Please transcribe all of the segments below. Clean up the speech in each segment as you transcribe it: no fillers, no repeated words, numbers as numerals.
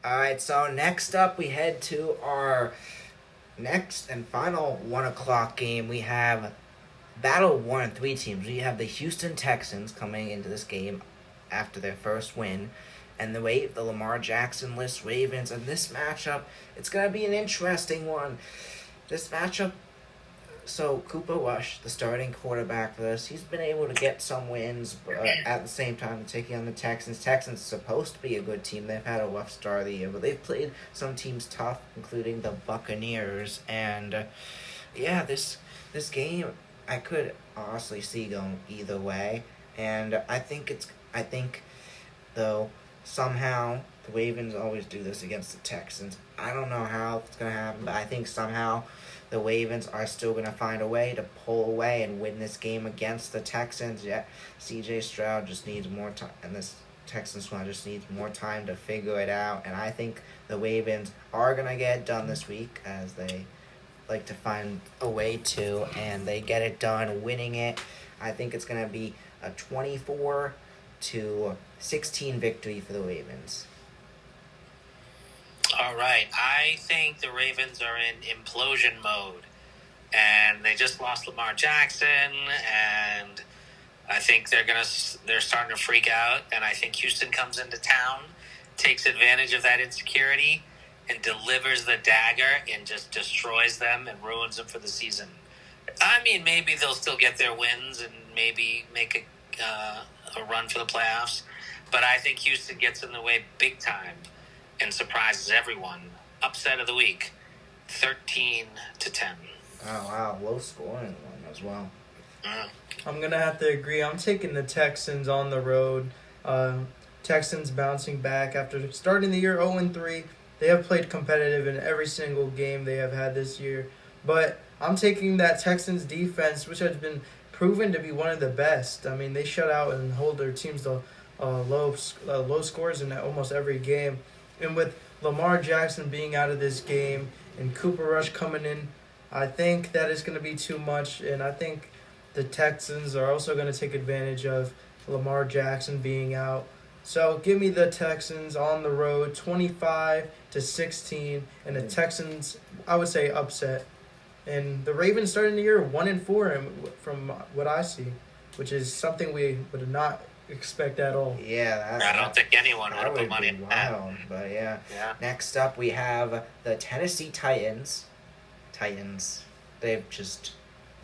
All right, so next up, we head to our next and final 1 o'clock game. We have battle one of three teams. We have the Houston Texans coming into this game after their first win, and the Lamar Jackson-less Ravens. And this matchup, it's gonna be an interesting one. This matchup, so Cooper Rush, the starting quarterback for this, he's been able to get some wins, but at the same time taking on the Texans. Texans supposed to be a good team. They've had a rough start of the year, but they've played some teams tough, including the Buccaneers. And yeah, this game I could honestly see going either way. And I think though somehow the Ravens always do this against the Texans. I don't know how it's gonna happen, but I think somehow the Ravens are still gonna find a way to pull away and win this game against the Texans. Yeah, C.J. Stroud just needs more time, and this Texans one just needs more time to figure it out. And I think the Ravens are gonna get it done this week, as they like to find a way to, and they get it done, winning it. I think it's gonna be a 24-16 victory for the Ravens. All right. I think the Ravens are in implosion mode. And they just lost Lamar Jackson, and I think they're starting to freak out, and I think Houston comes into town, takes advantage of that insecurity, and delivers the dagger and just destroys them and ruins them for the season. I mean, maybe they'll still get their wins and maybe make a run for the playoffs, but I think Houston gets in the way big time and surprises everyone. Upset of the week, 13-10. Oh wow, low scoring one as well. I'm going to have to agree. I'm taking the Texans on the road. Texans bouncing back after starting the year 0-3. They have played competitive in every single game they have had this year. But I'm taking that Texans defense, which has been proven to be one of the best. I mean, they shut out and hold their teams to low scores in almost every game. And with Lamar Jackson being out of this game and Cooper Rush coming in, I think that is going to be too much, and I think the Texans are also going to take advantage of Lamar Jackson being out. So give me the Texans on the road, 25-16, and the Texans, I would say, upset. And the Ravens starting the year 1-4 from what I see, which is something we would not expect at all. Yeah, I don't think anyone would have put would money be on that. wild, but yeah. Yeah. Next up, we have the Tennessee Titans. They've just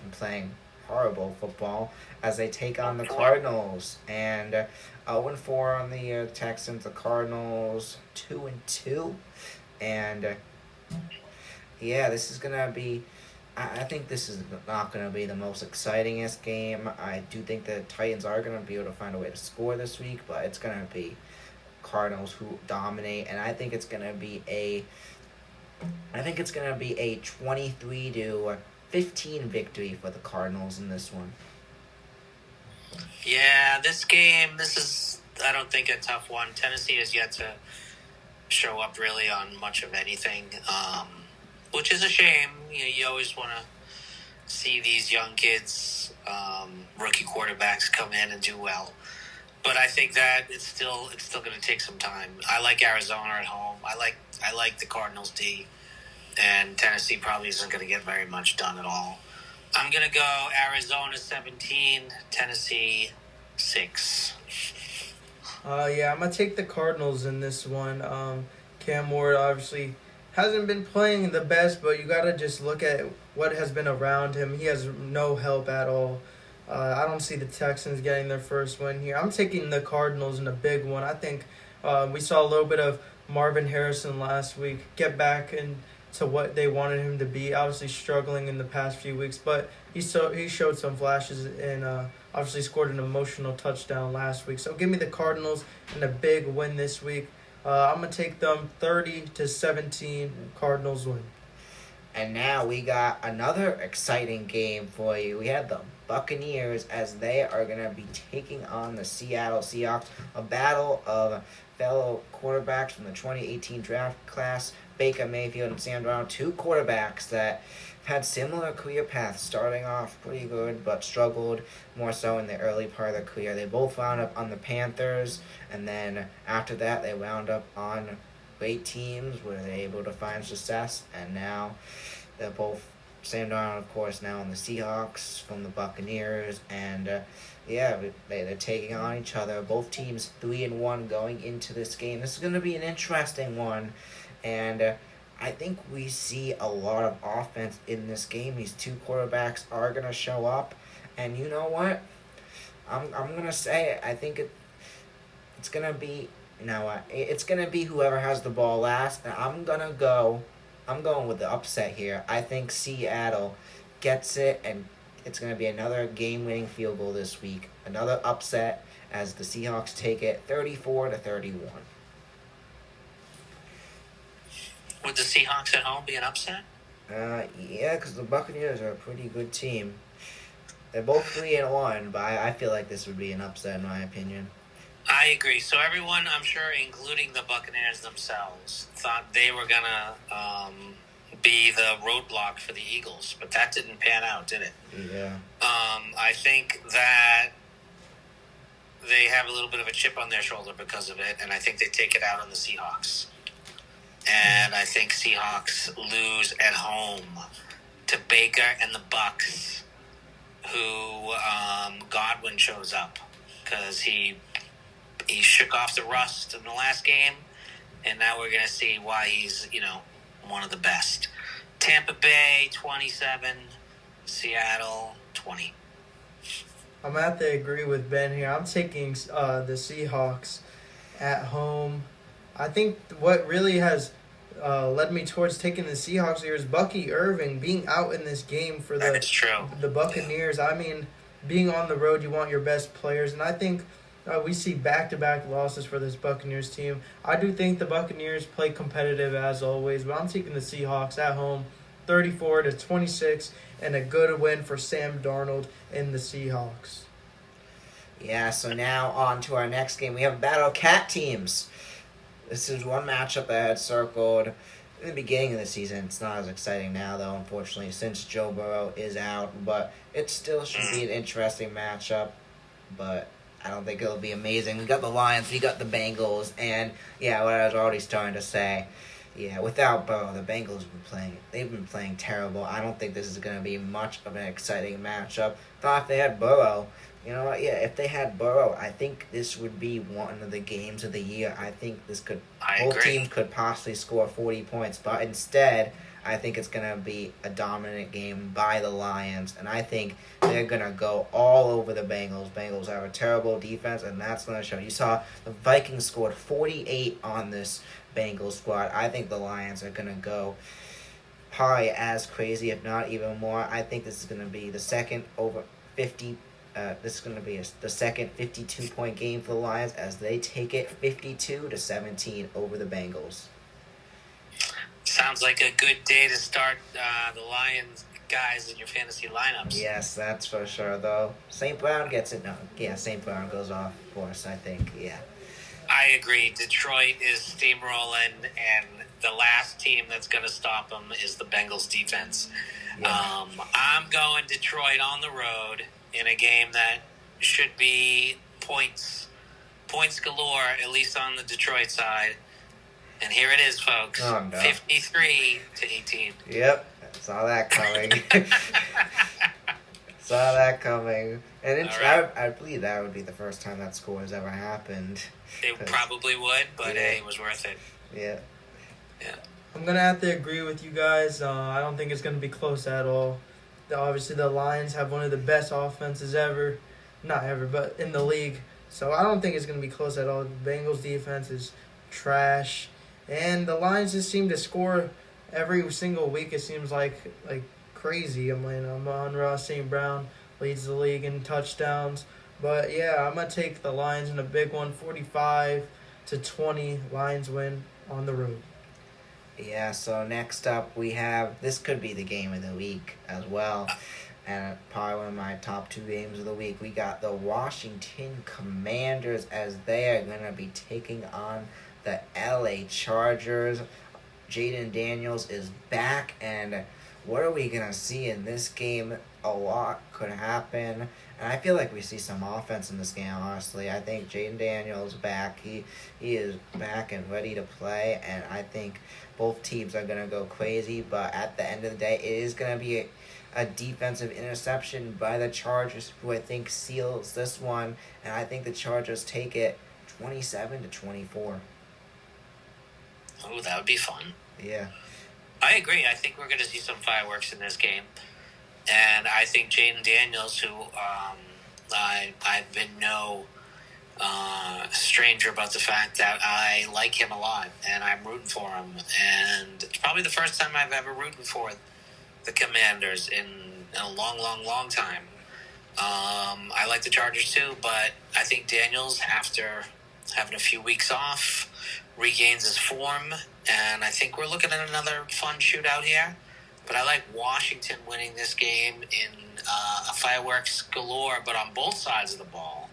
been playing horrible football as they take on the Cardinals. And 0-4 on the Texans. The Cardinals 2-2. And yeah, this is gonna be. I think this is not going to be the most excitingest game. I do think the Titans are going to be able to find a way to score this week, but it's going to be Cardinals who dominate, and I think it's going to be a 23-15 victory for the Cardinals in this one. Yeah, this is, I don't think, a tough one. Tennessee has yet to show up really on much of anything, which is a shame. You always want to see these young kids, rookie quarterbacks come in and do well. But I think that it's still going to take some time. I like Arizona at home. I like the Cardinals D, and Tennessee probably isn't going to get very much done at all. I'm going to go Arizona 17, Tennessee 6. Yeah, I'm going to take the Cardinals in this one. Cam Ward obviously hasn't been playing the best, but you got to just look at what has been around him. He has no help at all. I don't see the Texans getting their first win here. I'm taking the Cardinals in a big one. I think we saw a little bit of Marvin Harrison last week get back into what they wanted him to be. Obviously struggling in the past few weeks, but he showed some flashes and obviously scored an emotional touchdown last week. So give me the Cardinals in a big win this week. I'm going to take them 30-17. Cardinals win. And now we got another exciting game for you. We have the Buccaneers as they are going to be taking on the Seattle Seahawks. A battle of fellow quarterbacks from the 2018 draft class. Baker Mayfield and Sam Darnold, two quarterbacks that had similar career paths, starting off pretty good but struggled more so in the early part of their career. They both wound up on the Panthers, and then after that they wound up on great teams where they're able to find success, and now they're both Sam Darnold, of course, now on the Seahawks from the Buccaneers, and they're taking on each other. Both teams 3-1 going into this game. This is going to be an interesting one, and I think we see a lot of offense in this game. These two quarterbacks are going to show up, and you know what? I'm going to say I think it's going to be, you know what? It's going to be whoever has the ball last, and I'm going with the upset here. I think Seattle gets it, and it's going to be another game-winning field goal this week. Another upset as the Seahawks take it 34-31. Would the Seahawks at home be an upset? Yeah, because the Buccaneers are a pretty good team. They're both 3-1, but I feel like this would be an upset in my opinion. I agree. So everyone, I'm sure, including the Buccaneers themselves, thought they were going to be the roadblock for the Eagles, but that didn't pan out, did it? Yeah. I think that they have a little bit of a chip on their shoulder because of it, and I think they take it out on the Seahawks. And I think Seahawks lose at home to Baker and the Bucks, who Godwin shows up because he shook off the rust in the last game, and now we're going to see why he's, one of the best. Tampa Bay, 27, Seattle, 20. I'm going to have to agree with Ben here. I'm taking the Seahawks at home. I think what really has led me towards taking the Seahawks here is Bucky Irving being out in this game for That is true. the Buccaneers. Yeah. I mean, being on the road, you want your best players, and I think we see back-to-back losses for this Buccaneers team. I do think the Buccaneers play competitive as always, but I'm taking the Seahawks at home, 34-26, and a good win for Sam Darnold and the Seahawks. Yeah, so now on to our next game. We have Battle Cat teams. This is one matchup I had circled in the beginning of the season. It's not as exciting now, though, unfortunately, since Joe Burrow is out. But it still should be an interesting matchup. But I don't think it'll be amazing. We got the Lions, we got the Bengals, and what I was already starting to say, without Burrow, the Bengals they've been playing terrible. I don't think this is going to be much of an exciting matchup. Thought if they had Burrow, if they had Burrow, I think this would be one of the games of the year. I think both teams could possibly score 40 points, but instead, I think it's going to be a dominant game by the Lions, and I think they're going to go all over the Bengals. Bengals have a terrible defense, and that's going to show. You saw the Vikings scored 48 on this Bengals squad. I think the Lions are going to go probably as crazy, if not even more. I think this is going to be the second over 50. This is going to be the second 52-point game for the Lions as they take it 52-17 over the Bengals. Sounds like a good day to start the Lions guys in your fantasy lineups. Yes, that's for sure, though. St. Brown gets it. No, St. Brown goes off, of course, I think, I agree. Detroit is steamrolling, and the last team that's going to stop them is the Bengals defense. Yeah. I'm going Detroit on the road in a game that should be points galore, at least on the Detroit side. And here it is, folks. Oh, no. 53-18. Yep, saw that coming. And right. I believe that would be the first time that score has ever happened. It probably would, but hey, it was worth it. Yeah. I'm going to have to agree with you guys. I don't think it's going to be close at all. Obviously, the Lions have one of the best offenses not ever, but in the league. So I don't think it's going to be close at all. The Bengals defense is trash. And the Lions just seem to score every single week. It seems like crazy. Amon-Ra St. Brown leads the league in touchdowns. But, I'm going to take the Lions in a big one, 45-20. Lions win on the road. Yeah, so next up we have, this could be the game of the week as well, and probably one of my top two games of the week. We got the Washington Commanders as they are going to be taking on the LA Chargers. Jaden Daniels is back, and what are we gonna see in this game? A lot could happen, and I feel like we see some offense in this game. Honestly, I think Jaden Daniels back. He is back and ready to play, and I think both teams are gonna go crazy. But at the end of the day, it is gonna be a defensive interception by the Chargers, who I think seals this one, and I think the Chargers take it 27-24. Oh, that would be fun. Yeah. I agree. I think we're going to see some fireworks in this game. And I think Jaden Daniels, who I've been no stranger about the fact that I like him a lot, and I'm rooting for him. And it's probably the first time I've ever rooted for the Commanders in a long, long, long time. I like the Chargers too, but I think Daniels, after having a few weeks off, regains his form, and I think we're looking at another fun shootout here. But I like Washington winning this game in a fireworks galore, but on both sides of the ball,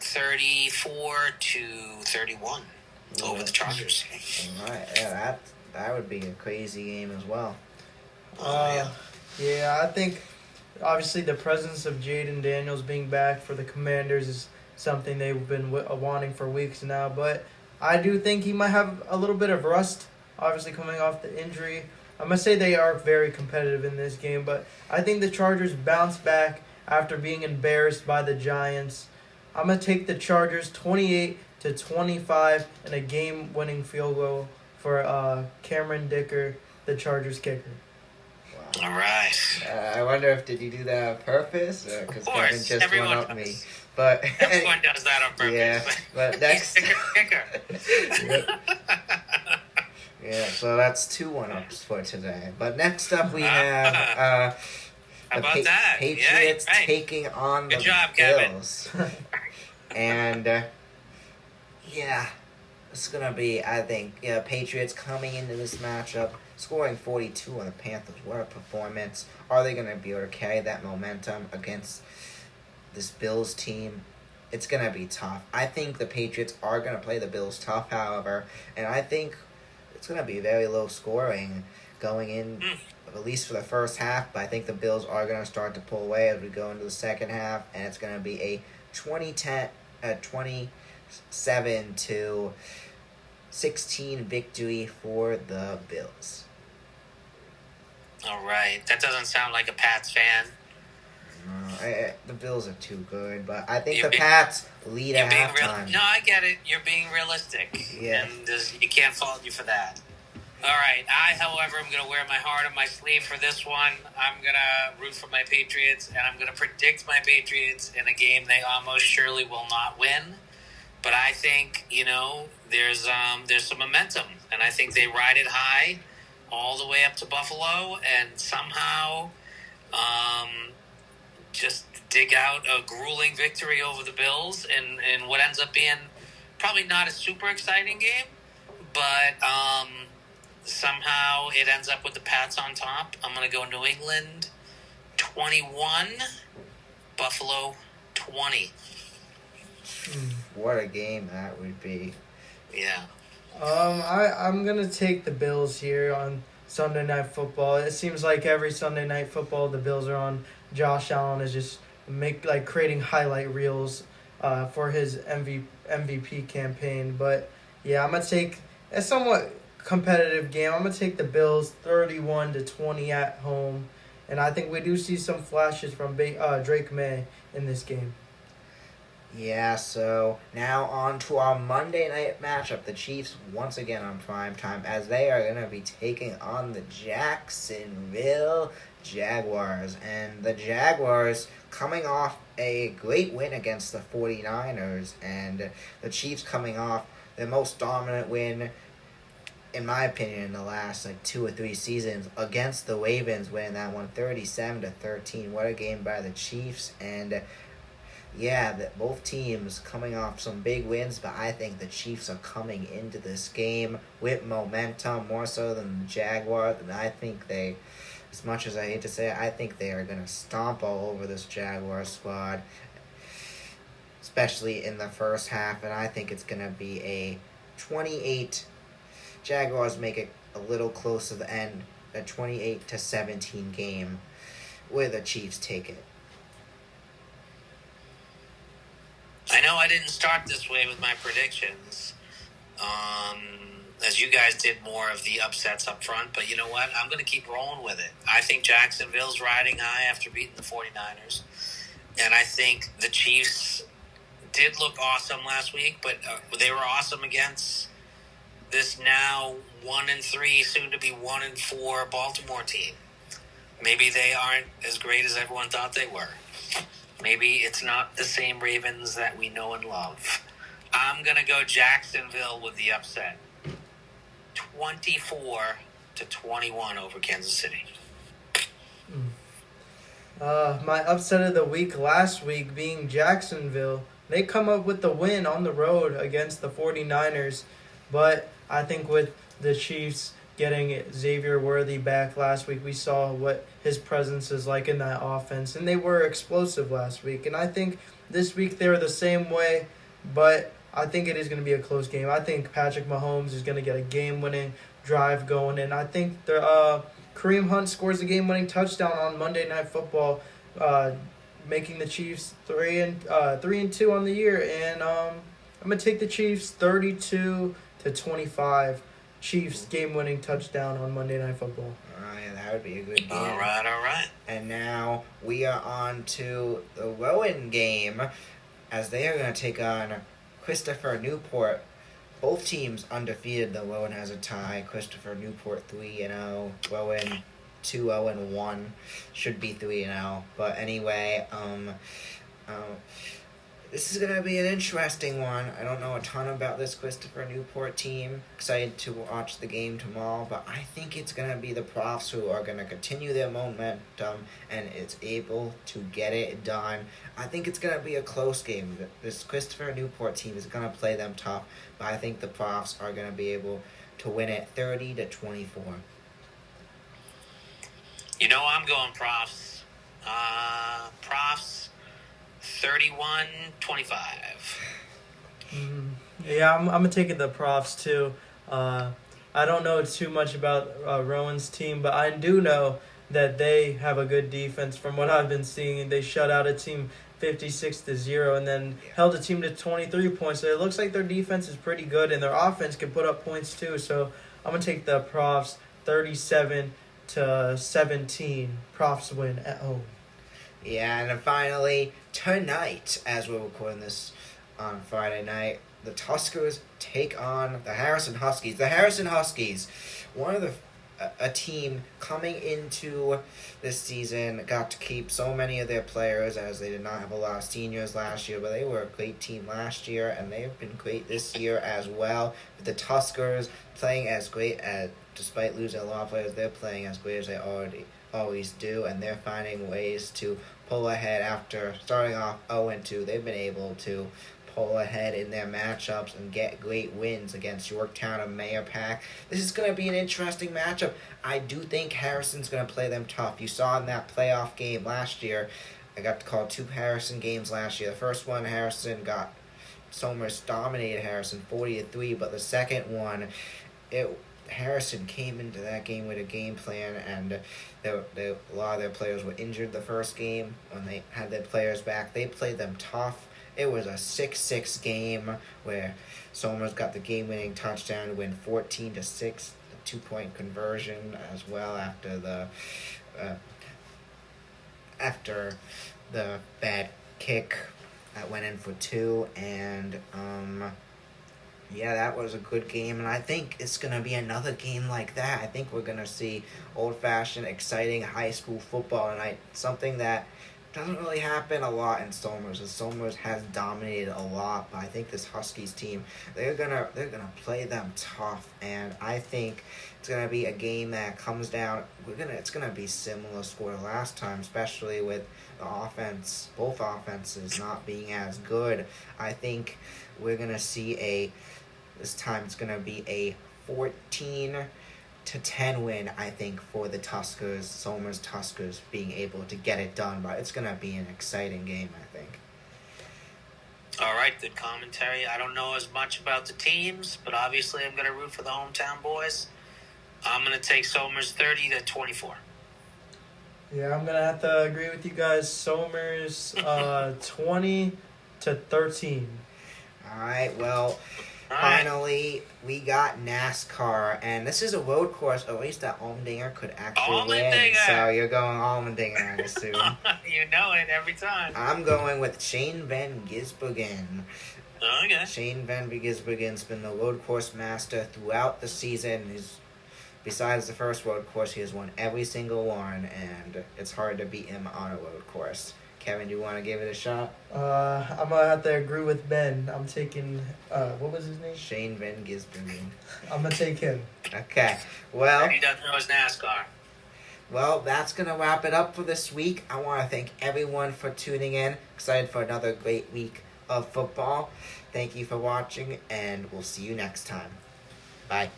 34-31 over the Chargers. All right, yeah, that would be a crazy game as well. Yeah, I think obviously the presence of Jaden Daniels being back for the Commanders is something they've been wanting for weeks now, but I do think he might have a little bit of rust, obviously coming off the injury. I'm going to say they are very competitive in this game, but I think the Chargers bounce back after being embarrassed by the Giants. I'm going to take the Chargers 28-25 and a game-winning field goal for Cameron Dicker, the Chargers kicker. All right. I wonder if did you do that on purpose, because Kevin just everyone one up does. me. But Everyone does that on purpose. yeah, but next. Kicker. Yeah, so that's 2 1-ups for today. But next up we have How about that? Patriots Yeah, right. taking on Good the job, Kevin. Bills. And yeah, it's gonna be, I think, Patriots coming into this matchup, scoring 42 on the Panthers. What a performance! Are they gonna be able to carry that momentum against this Bills team? It's gonna be tough. I think the Patriots are gonna play the Bills tough, however, and I think it's gonna be very low scoring going in, at least for the first half. But I think the Bills are gonna start to pull away as we go into the second half, and it's gonna be a 27-16 victory for the Bills. All right. That doesn't sound like a Pats fan. The Bills are too good, but I think You're the being- Pats lead at halftime. No, I get it. You're being realistic. Yeah. And you can't fault you for that. All right. I, however, am going to wear my heart on my sleeve for this one. I'm going to root for my Patriots, and I'm going to predict my Patriots in a game they almost surely will not win. But I think, there's some momentum, and I think they ride it high all the way up to Buffalo and somehow just dig out a grueling victory over the Bills in what ends up being probably not a super exciting game, but somehow it ends up with the Pats on top. I'm going to go New England 21, Buffalo 20. What a game that would be. Yeah. I'm gonna take the Bills here on Sunday Night Football. It seems like every Sunday Night Football the Bills are on. Josh Allen is just creating highlight reels for his MVP campaign. But yeah, I'm gonna take a somewhat competitive game. I'm gonna take the Bills 31-20 at home, and I think we do see some flashes from Drake May in this game. Yeah, so now on to our Monday night matchup. The Chiefs once again on prime time as they are going to be taking on the Jacksonville Jaguars. And the Jaguars coming off a great win against the 49ers, and the Chiefs coming off their most dominant win, in my opinion, in the last 2 or 3 seasons against the Ravens, winning that one 37-13. What a game by the Chiefs. And yeah, both teams coming off some big wins, but I think the Chiefs are coming into this game with momentum more so than the Jaguars. And I think they, as much as I hate to say it, I think they are going to stomp all over this Jaguar squad, especially in the first half. And I think it's going to be a 28. Jaguars make it a little close to the end, a 28-17 game where the Chiefs take it. I know I didn't start this way with my predictions, as you guys did more of the upsets up front, but you know what? I'm going to keep rolling with it. I think Jacksonville's riding high after beating the 49ers, and I think the Chiefs did look awesome last week, but they were awesome against this now 1-3, soon to be 1-4 Baltimore team. Maybe they aren't as great as everyone thought they were. Maybe it's not the same Ravens that we know and love. I'm going to go Jacksonville with the upset. 24-21 over Kansas City. My upset of the week last week being Jacksonville. They come up with the win on the road against the 49ers, but I think with the Chiefs getting Xavier Worthy back last week, we saw what his presence is like in that offense, and they were explosive last week. And I think this week they're the same way, but I think it is going to be a close game. I think Patrick Mahomes is going to get a game-winning drive going, and I think Kareem Hunt scores a game-winning touchdown on Monday Night Football, making the Chiefs 3-2 on the year. And I'm gonna take the Chiefs 32-25. Chiefs game-winning touchdown on Monday Night Football. Yeah, that would be a good game. All right. And now we are on to the Rowan game, as they are going to take on Christopher Newport. Both teams undefeated, though Rowan has a tie. Christopher Newport 3-0, Rowan 2-0-1, should be 3-0. But anyway, this is going to be an interesting one. I don't know a ton about this Christopher Newport team. Excited to watch the game tomorrow, but I think it's going to be the Profs who are going to continue their momentum and it's able to get it done. I think it's going to be a close game. This Christopher Newport team is going to play them tough, but I think the Profs are going to be able to win it 30-24. You know I'm going Profs. Profs 31-25. Yeah, I'm taking the Profs too. I don't know too much about Rowan's team, but I do know that they have a good defense. From what I've been seeing, they shut out a team 56-0 and then held a team to 23 points. So it looks like their defense is pretty good and their offense can put up points too. So I'm gonna take the Profs 37-17. Profs win at home. Yeah, and then finally, tonight, as we're recording this on Friday night, the Tuskers take on the Harrison Huskies. The Harrison Huskies, a team coming into this season, got to keep so many of their players as they did not have a lot of seniors last year, but they were a great team last year, and they've been great this year as well. But the Tuskers playing as great as, despite losing a lot of players, they're playing as great as they always do, and they're finding ways to pull ahead after starting off 0-2. They've been able to pull ahead in their matchups and get great wins against Yorktown and Mahopac. This is going to be an interesting matchup. I do think Harrison's going to play them tough. You saw in that playoff game last year, I got to call 2 Harrison games last year. The first one, Somers dominated Harrison 40-3, but the second one, Harrison came into that game with a game plan, and a lot of their players were injured the first game. When they had their players back, they played them tough. It was a 6-6 game where Somers got the game-winning touchdown to win 14-6, a 2-point conversion as well after the bad kick that went in for 2, and yeah, that was a good game, and I think it's going to be another game like that. I think we're going to see old-fashioned, exciting high school football tonight, something that doesn't really happen a lot in Somers, as Somers has dominated a lot, but I think this Huskies team, they're gonna play them tough, and I think it's gonna be a game that comes down. It's gonna be similar score to last time, especially with the offense, both offenses not being as good. I think we're gonna see this time it's gonna be a 14-10 win, I think, for the Tuskers, Somers Tuskers being able to get it done, but it's going to be an exciting game, I think. All right, good commentary. I don't know as much about the teams, but obviously I'm going to root for the hometown boys. I'm going to take Somers 30-24. Yeah, I'm gonna have to agree with you guys. Somers, 20-13. All right, well, All right. finally, we got NASCAR, and this is a road course, at least that Allmendinger could actually win. Allmendinger! So you're going Allmendinger, I assume. You know it every time. I'm going with Shane Van Gisbergen. Okay. Shane Van Gisbergen's been the road course master throughout the season. Besides the first road course, he has won every single one, and it's hard to beat him on a road course. Kevin, do you want to give it a shot? I'm gonna have to agree with Ben. I'm taking what was his name? Shane Van Gisbergen. I'm gonna take him. Okay, well, He doesn't know his NASCAR. that's going to wrap it up for this week. I want to thank everyone for tuning in. Excited for another great week of football. Thank you for watching, and we'll see you next time. Bye.